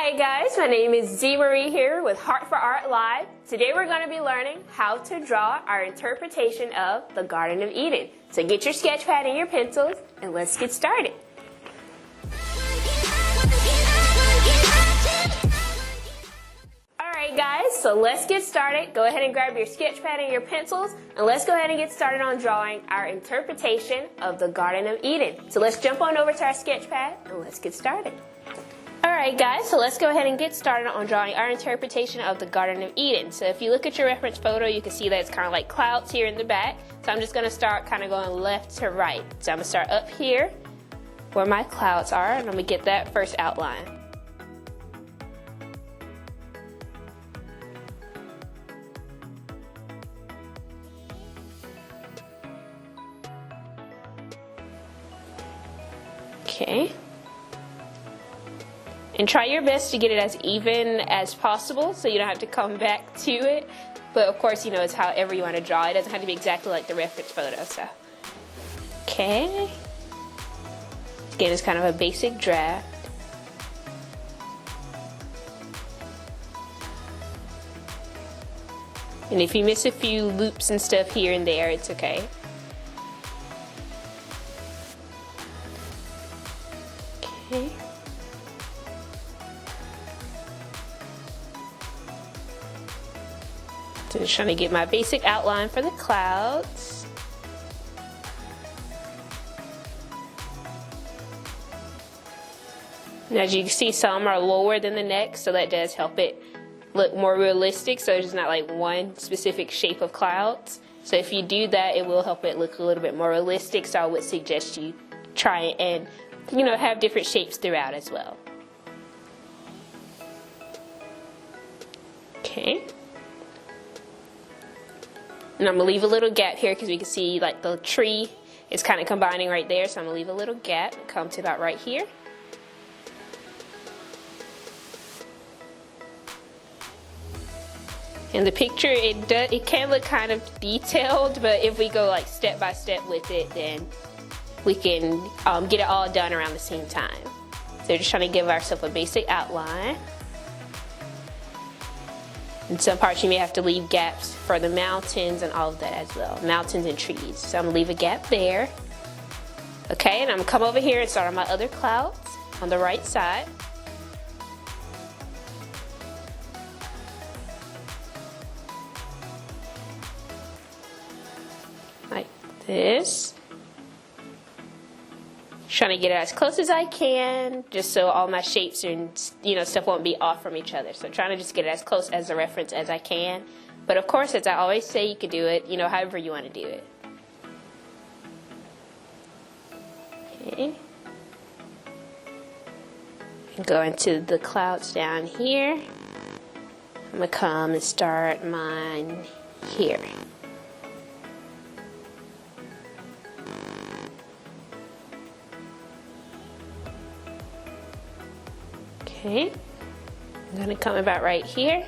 Hi guys, my name is Z Marie here with Heart for Art Live. Today we're going to be learning how to draw our interpretation of the Garden of Eden. So get your sketch pad and your pencils and let's get started. Alright guys, so let's get started. Go ahead and grab your sketch pad and your pencils and let's go ahead and get started on drawing our interpretation of the Garden of Eden. So let's jump on over to our sketch pad and let's get started. Alright guys, so let's go ahead and get started on drawing our interpretation of the Garden of Eden. So if you look at your reference photo, you can see that it's kind of like clouds here in the back. So I'm just going to start kind of going left to right. So I'm going to start up here where my clouds are and I'm going to get that first outline. Okay. And try your best to get it as even as possible so you don't have to come back to it. But of course, you know, it's however you want to draw. It doesn't have to be exactly like the reference photo. So, okay. Again, it's kind of a basic draft. And if you miss a few loops and stuff here and there, it's okay. Okay. So just trying to get my basic outline for the clouds. And as you can see, some are lower than the next, so that does help it look more realistic. So there's not like one specific shape of clouds. So if you do that, it will help it look a little bit more realistic. So I would suggest you try and, you know, have different shapes throughout as well. Okay. And I'm going to leave a little gap here because we can see like the tree is kind of combining right there. So I'm going to leave a little gap and come to about right here. And the picture, it can look kind of detailed, but if we go like step by step with it, then we can get it all done around the same time. So just trying to give ourselves a basic outline. In some parts you may have to leave gaps for the mountains and all of that as well. Mountains and trees. So I'm going to leave a gap there. Okay, and I'm going to come over here and start on my other clouds on the right side. Like this. Trying to get it as close as I can, just so all my shapes and, you know, stuff won't be off from each other. So trying to just get it as close as a reference as I can. But of course, as I always say, you can do it, you know, however you want to do it. Okay. And go into the clouds down here. I'm gonna come and start mine here. Okay, I'm going to come about right here,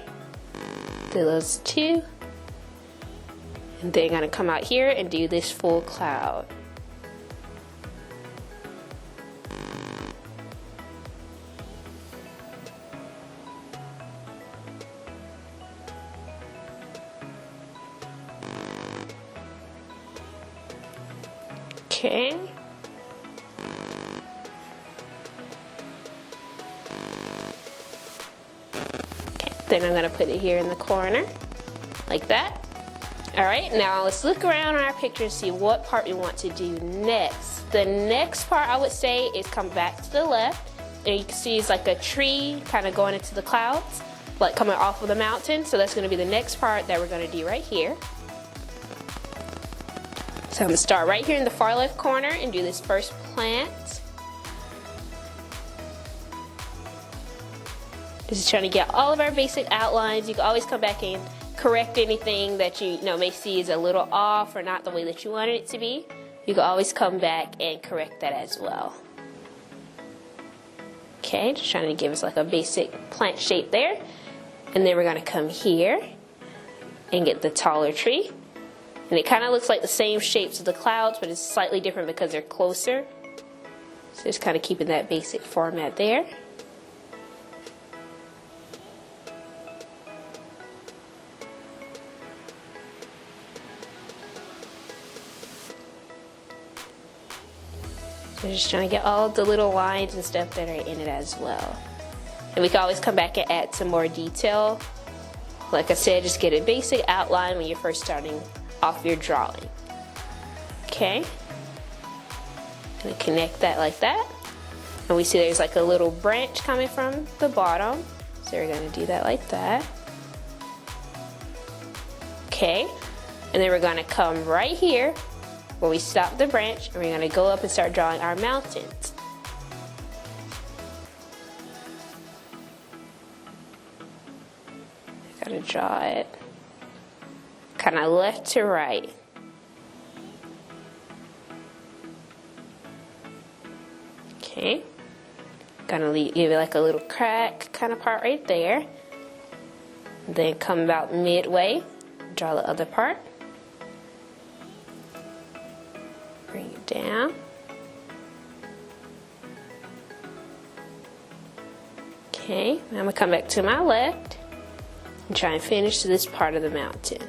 do those two, and then I'm going to come out here and do this full cloud. Okay. Then I'm going to put it here in the corner, like that. Alright, now let's look around on our picture and see what part we want to do next. The next part I would say is come back to the left, and you can see it's like a tree kind of going into the clouds, like coming off of the mountain. So that's going to be the next part that we're going to do right here. So I'm going to start right here in the far left corner and do this first plant. Just trying to get all of our basic outlines. You can always come back and correct anything that you know may see is a little off or not the way that you wanted it to be. You can always come back and correct that as well. Okay, just trying to give us like a basic plant shape there. And then we're going to come here and get the taller tree. And it kind of looks like the same shapes of the clouds, but it's slightly different because they're closer. So just kind of keeping that basic format there. So just trying to get all the little lines and stuff that are in it as well. And we can always come back and add some more detail. Like I said, just get a basic outline when you're first starting off your drawing. Okay. Gonna connect that like that. And we see there's like a little branch coming from the bottom. So we're gonna do that like that. Okay. And then we're gonna come right here where we stop the branch, and we're gonna go up and start drawing our mountains. Gotta draw it kind of left to right. Okay. Gonna give it like a little crack kind of part right there. Then come about midway, draw the other part. Bring it down. Okay, I'm gonna come back to my left and try and finish this part of the mountain.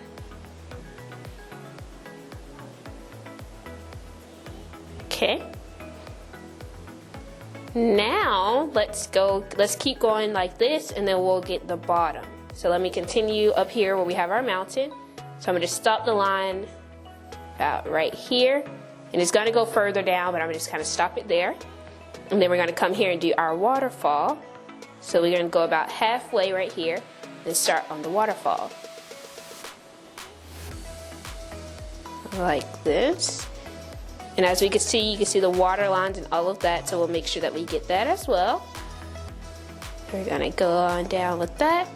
Okay. Now let's keep going like this, and then we'll get the bottom. So let me continue up here where we have our mountain. So I'm gonna just stop the line about right here, and it's gonna go further down, but I'm gonna just kind of stop it there. And then we're gonna come here and do our waterfall. So we're gonna go about halfway right here and start on the waterfall. Like this. And as we can see, you can see the water lines and all of that, so we'll make sure that we get that as well. We're gonna go on down with that.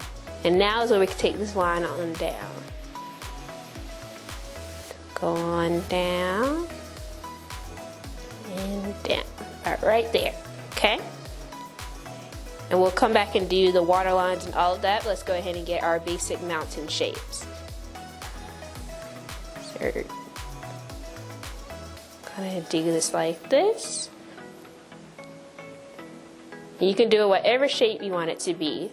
And now is where we can take this line on down. Go on down and down, right there, okay? And we'll come back and do the water lines and all of that. Let's go ahead and get our basic mountain shapes. So, gonna do this like this. And you can do it whatever shape you want it to be.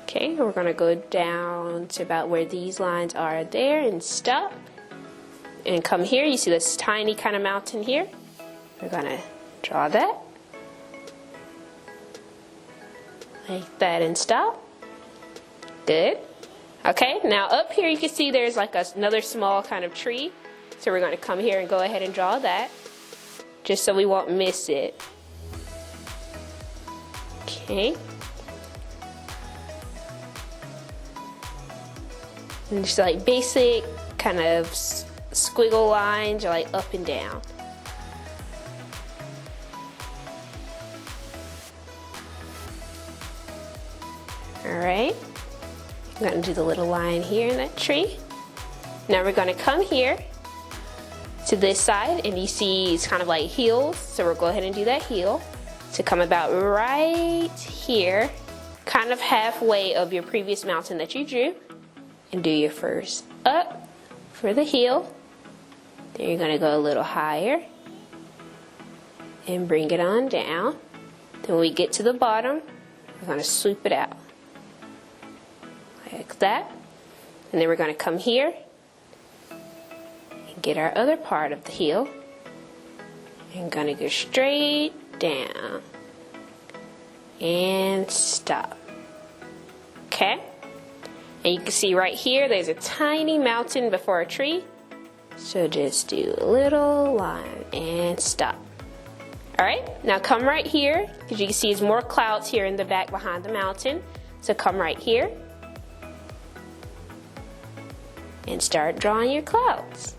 Okay, we're gonna go down to about where these lines are there and stop. And come here, you see this tiny kind of mountain here. We're gonna draw that. Like that and stop. Good. Okay, now up here you can see there's like another small kind of tree. So we're going to come here and go ahead and draw that, just so we won't miss it. Okay. And just like basic kind of squiggle lines, or like up and down. Alright. I'm going to do the little line here in that tree. Now we're going to come here to this side, and you see it's kind of like hills, so we'll go ahead and do that hill. So come about right here, kind of halfway of your previous mountain that you drew, and do your first up for the hill. Then you're going to go a little higher and bring it on down. Then when we get to the bottom, we're going to swoop it out like that. And then we're going to come here and get our other part of the hill. And going to go straight down and stop. Okay? And you can see right here there's a tiny mountain before a tree. So just do a little line and stop. Alright, now come right here, because you can see there's more clouds here in the back behind the mountain. So come right here and start drawing your clouds.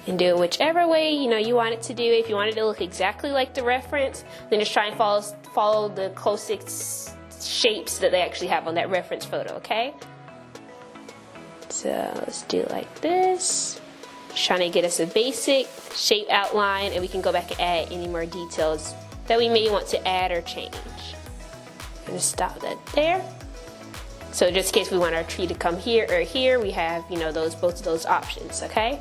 And do it whichever way you want it to do. If you want it to look exactly like the reference, then just try and follow the closest shapes that they actually have on that reference photo, okay? So let's do it like this. Just trying to get us a basic shape outline, and we can go back and add any more details that we may want to add or change. I'm gonna stop that there. So just in case we want our tree to come here or here, we have both of those options, okay?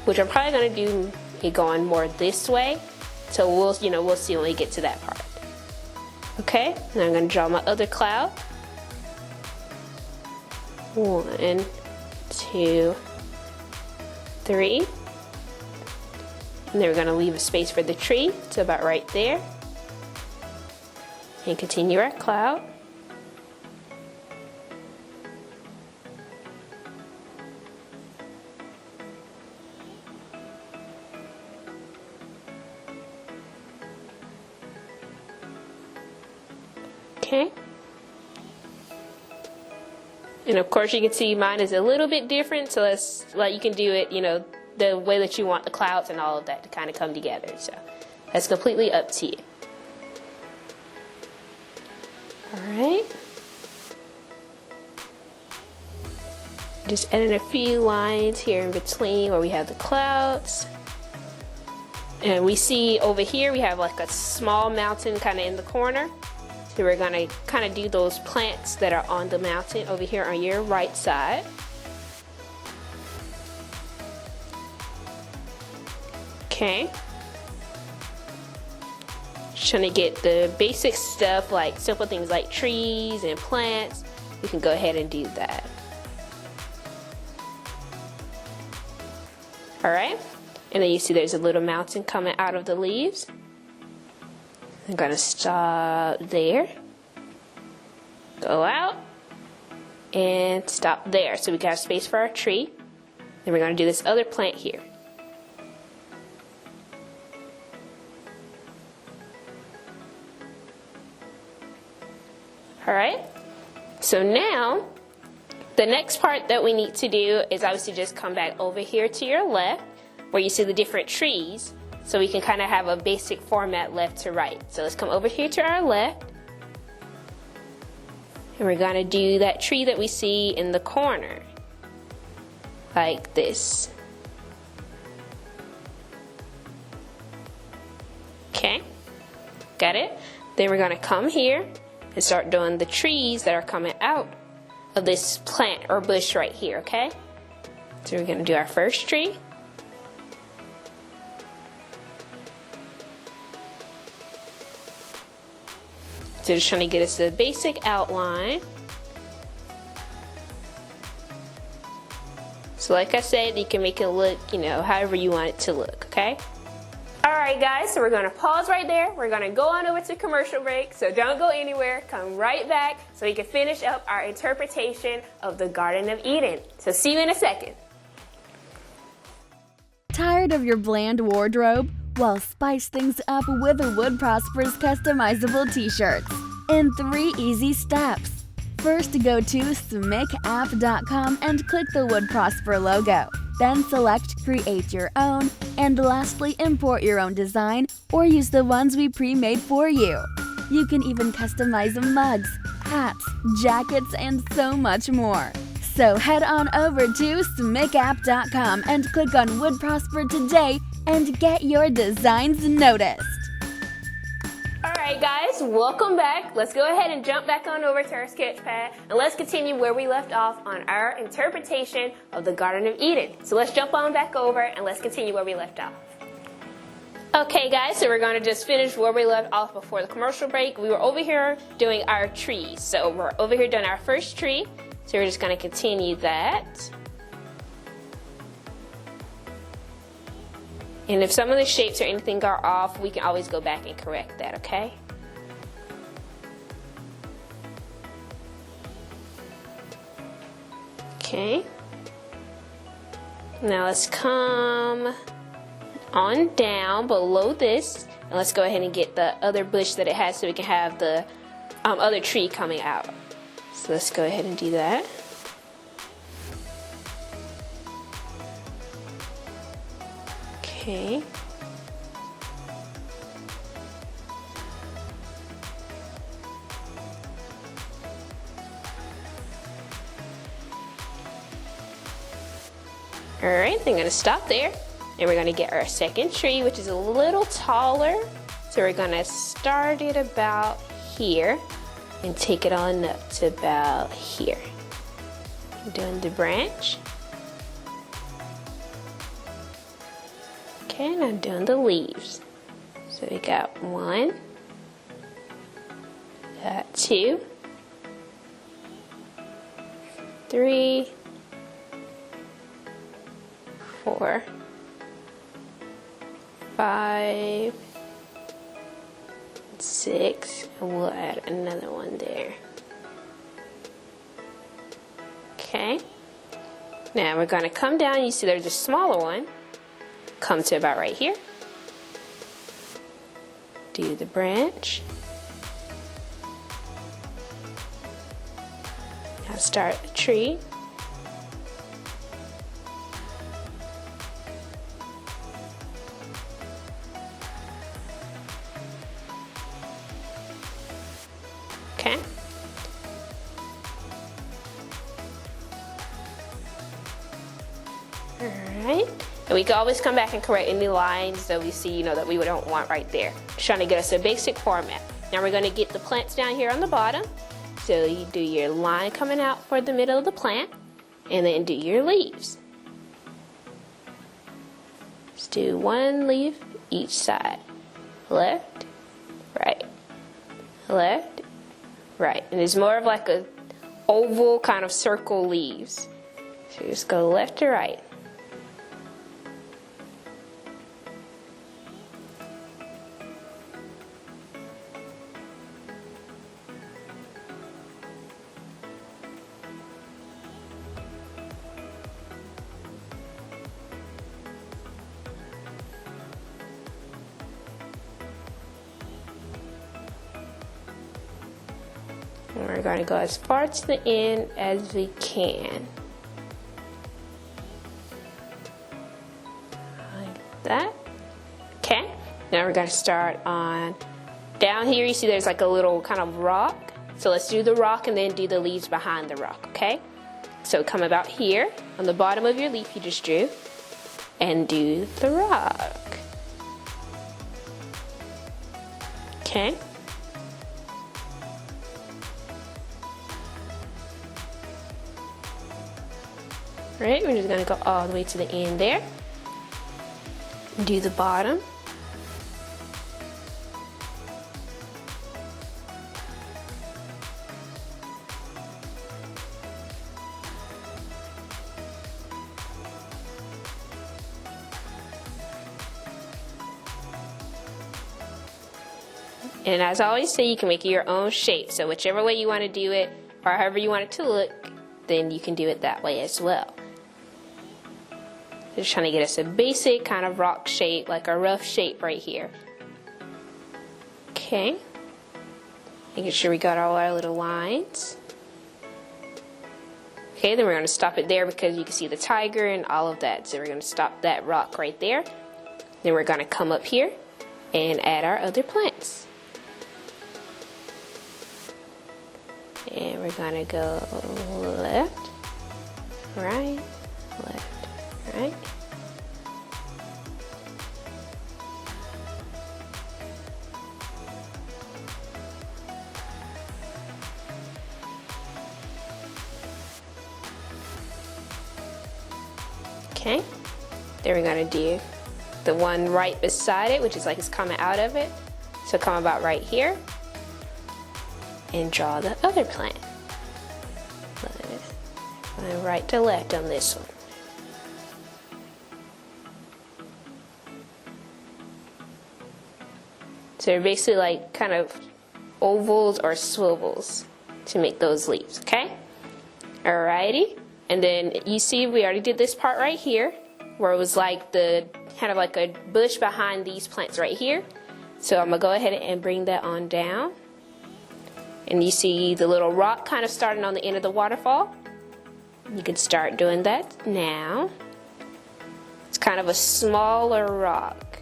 Which I'm probably gonna do it going more this way. So we'll see when we get to that part. Okay, now I'm gonna draw my other cloud. 1, 2, 3. And then we're going to leave a space for the tree to about right there. And continue our cloud. Okay. And of course you can see mine is a little bit different, so you can do it, the way that you want the clouds and all of that to kind of come together. So that's completely up to you. Alright. Just adding a few lines here in between where we have the clouds. And we see over here we have like a small mountain kind of in the corner. So we're going to kind of do those plants that are on the mountain over here on your right side. Okay. Just trying to get the basic stuff, like simple things like trees and plants. You can go ahead and do that. Alright. And then you see there's a little mountain coming out of the leaves. I'm going to stop there, go out, and stop there. So we got space for our tree. Then we're going to do this other plant here. Alright, so now the next part that we need to do is obviously just come back over here to your left where you see the different trees. So we can kind of have a basic format left to right. So let's come over here to our left. And we're going to do that tree that we see in the corner. Like this. Okay. Got it? Then we're going to come here and start doing the trees that are coming out of this plant or bush right here, okay? So we're going to do our first tree. So just trying to get us the basic outline. So like I said, you can make it look, however you want it to look, okay? Alright guys, so we're going to pause right there. We're going to go on over to commercial break, so don't go anywhere. Come right back so we can finish up our interpretation of the Garden of Eden. So see you in a second. Tired of your bland wardrobe? Well, spice things up with the Wood Prosper's customizable t-shirts in 3 easy steps. First, go to smickapp.com and click the Wood Prosper logo. Then select Create Your Own, and lastly, import your own design or use the ones we pre-made for you. You can even customize mugs, hats, jackets, and so much more. So head on over to smickapp.com and click on Wood Prosper today and get your designs noticed. Alright guys, welcome back. Let's go ahead and jump back on over to our sketch pad and let's continue where we left off on our interpretation of the Garden of Eden. So let's jump on back over and let's continue where we left off. Okay guys, so we're going to just finish where we left off before the commercial break. We were over here doing our trees. So we're over here doing our first tree. So we're just going to continue that. And if some of the shapes or anything are off, we can always go back and correct that, okay? Okay. Now let's come on down below this. And let's go ahead and get the other bush that it has so we can have the other tree coming out. So let's go ahead and do that. Okay. Alright, I'm going to stop there. And we're going to get our second tree, which is a little taller. So we're going to start it about here and take it on up to about here. Doing the branch. Okay, now doing the leaves. So we got 1, got 2, 3, 4, 5, 6, and we'll add another one there. Okay. Now we're going to come down. You see there's a smaller one. Come to about right here. Do the branch. Now start a tree. Okay. Alright. And we can always come back and correct any lines that we see, you know, that we don't want right there. Just trying to get us a basic format. Now we're going to get the plants down here on the bottom. So you do your line coming out for the middle of the plant, and then do your leaves. Just do one leaf each side. Left, right, left, right. And it's more of like a oval kind of circle leaves. So you just go left to right. And we're going to go as far to the end as we can. Like that. Okay. Now we're going to start on down here. You see there's like a little kind of rock. So let's do the rock and then do the leaves behind the rock, okay? So come about here on the bottom of your leaf you just drew and do the rock. Okay. Right, we're just going to go all the way to the end there. Do the bottom. And as I always say, you can make it your own shape. So whichever way you want to do it, or however you want it to look, then you can do it that way as well. Just trying to get us a basic kind of rock shape, like a rough shape right here. Okay. Making sure we got all our little lines. Okay, then we're going to stop it there because you can see the tiger and all of that. So we're going to stop that rock right there. Then we're going to come up here and add our other plants. And we're going to go left, right, left, right. Okay, then we're going to do the one right beside it, which is like it's coming out of it. So come about right here and draw the other plant. Going right to left on this one. So they're basically like kind of ovals or swivels to make those leaves, okay? Alrighty. And then you see we already did this part right here where it was like the kind of like a bush behind these plants right here. So I'm gonna go ahead and bring that on down. And you see the little rock kind of starting on the end of the waterfall. You can start doing that now. It's kind of a smaller rock.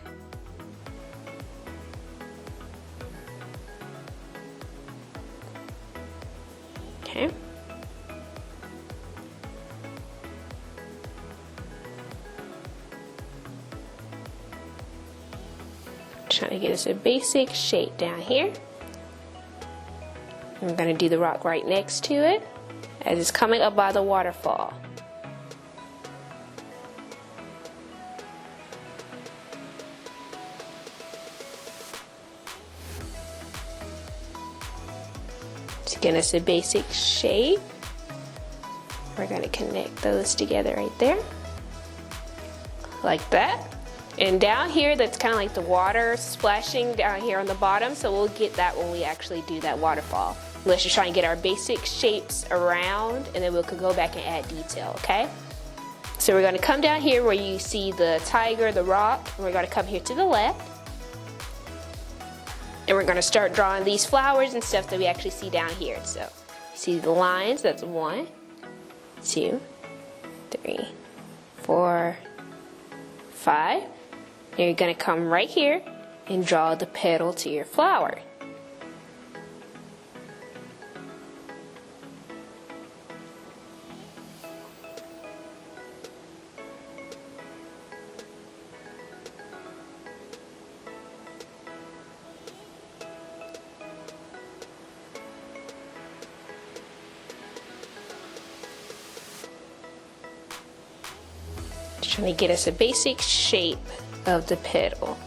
Okay. Trying to get us a basic shape down here. I'm going to do the rock right next to it as it's coming up by the waterfall. To get us a basic shape, we're going to connect those together right there. like that. And down here, that's kind of like the water splashing down here on the bottom, so we'll get that when we actually do that waterfall. Let's just try and get our basic shapes around, and then we could go back and add detail, okay? So we're gonna come down here where you see the tiger, the rock, and we're gonna come here to the left. And we're gonna start drawing these flowers and stuff that we actually see down here. So, see the lines, that's 1, 2, 3, 4, 5. Then you're gonna come right here and draw the petal to your flower. Just trying to get us a basic shape of the petal.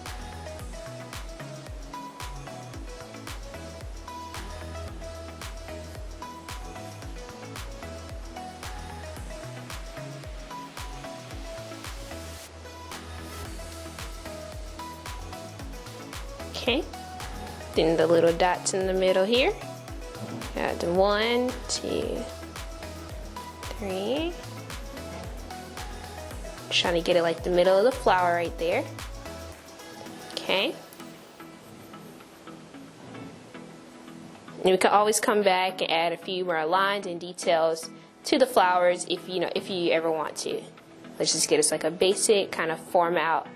Okay, then the little dots in the middle here. Got the 1, 2, 3. Trying to get it like the middle of the flower right there. Okay. And we can always come back and add a few more lines and details to the flowers if you ever want to. Let's just get us like a basic kind of format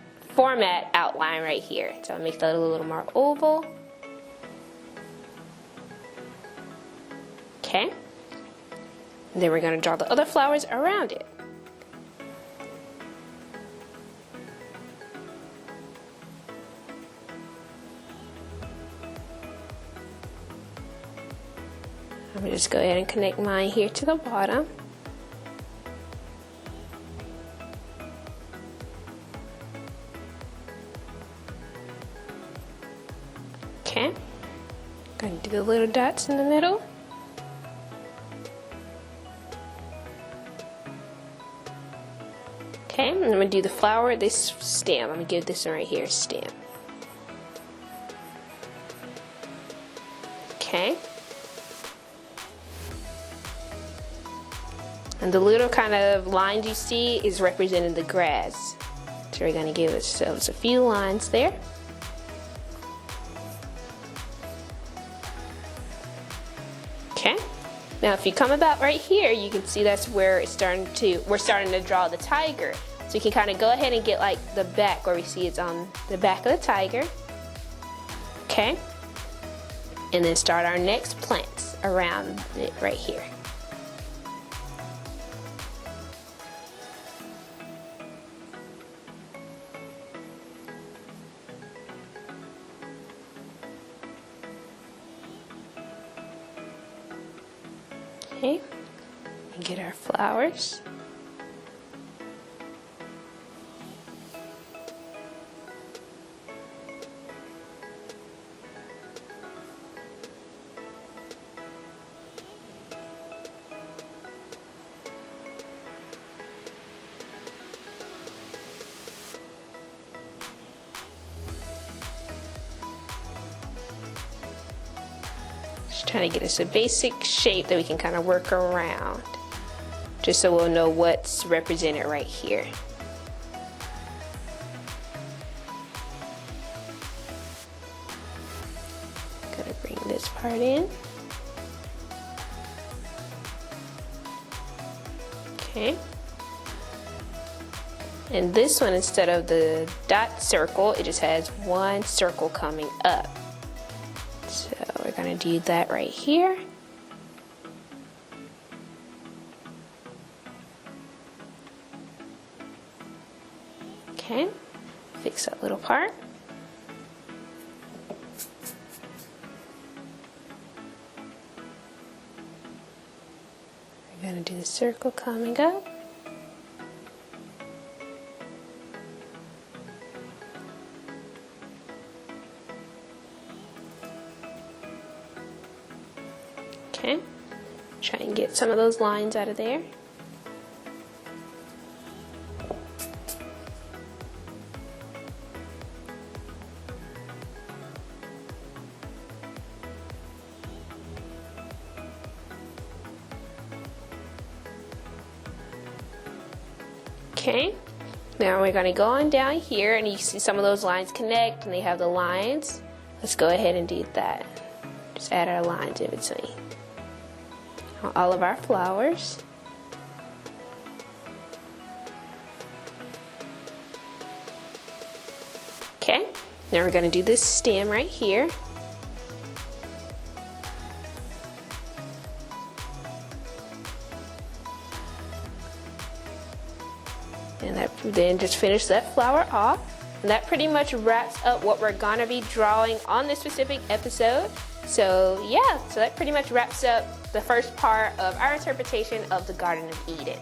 outline right here. So I'll make that a little more oval. Okay. And then we're going to draw the other flowers around it. I'm going to just go ahead and connect mine here to the bottom. Okay, going to do the little dots in the middle. Okay, and I'm going to do the flower, this stem. I'm going to give this one right here, stem. Okay. And the little kind of lines you see is representing the grass. So we're going to give ourselves a few lines there. Okay. Now if you come about right here, you can see that's where we're starting to draw the tiger. So you can kind of go ahead and get like the back where we see it's on the back of the tiger. Okay. And then start our next plants around it right here. Okay, and get our flowers. Just trying to get us a basic shape that we can kind of work around, just so we'll know what's represented right here. Gotta bring this part in. Okay. And this one, instead of the dot circle, it just has one circle coming up. So we're going to do that right here. Okay, fix that little part. We're going to do the circle coming up. Okay, try and get some of those lines out of there. Okay, now we're gonna go on down here and you see some of those lines connect and they have the lines. Let's go ahead and do that. Just add our lines in between on all of our flowers. Okay, now we're gonna do this stem right here. And then just finish that flower off. And that pretty much wraps up what we're gonna be drawing on this specific episode. So yeah, so that pretty much wraps up the first part of our interpretation of the Garden of Eden.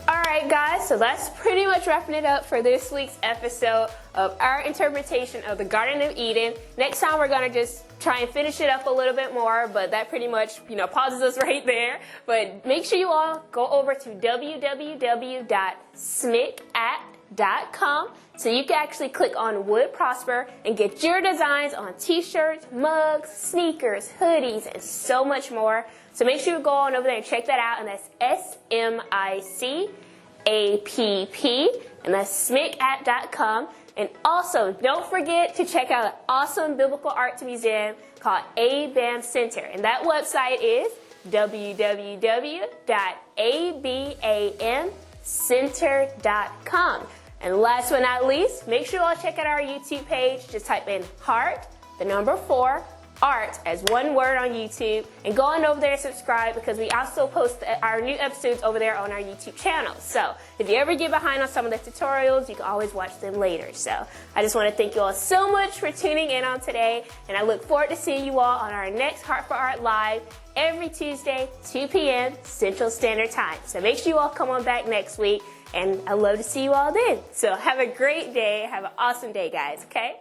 Alright guys, so that's pretty much wrapping it up for this week's episode of our interpretation of the Garden of Eden. Next time we're going to just try and finish it up a little bit more, but that pretty much, pauses us right there. But make sure you all go over to www.smicapp.com so you can actually click on Would Prosper and get your designs on t-shirts, mugs, sneakers, hoodies, and so much more. So make sure you go on over there and check that out, and that's SMICAPP, and that's smicapp.com. And also, don't forget to check out an awesome biblical arts museum called ABAM Center, and that website is www.abamcenter.com. And last but not least, make sure you all check out our YouTube page. Just type in heart, the number 4, art as one word on YouTube, and go on over there and subscribe because we also post our new episodes over there on our YouTube channel. So if you ever get behind on some of the tutorials, you can always watch them later. So I just want to thank you all so much for tuning in on today, and I look forward to seeing you all on our next Heart for Art Live every Tuesday, 2 p.m. Central Standard Time. So make sure you all come on back next week, and I'd love to see you all then. So have a great day. Have an awesome day, guys, okay?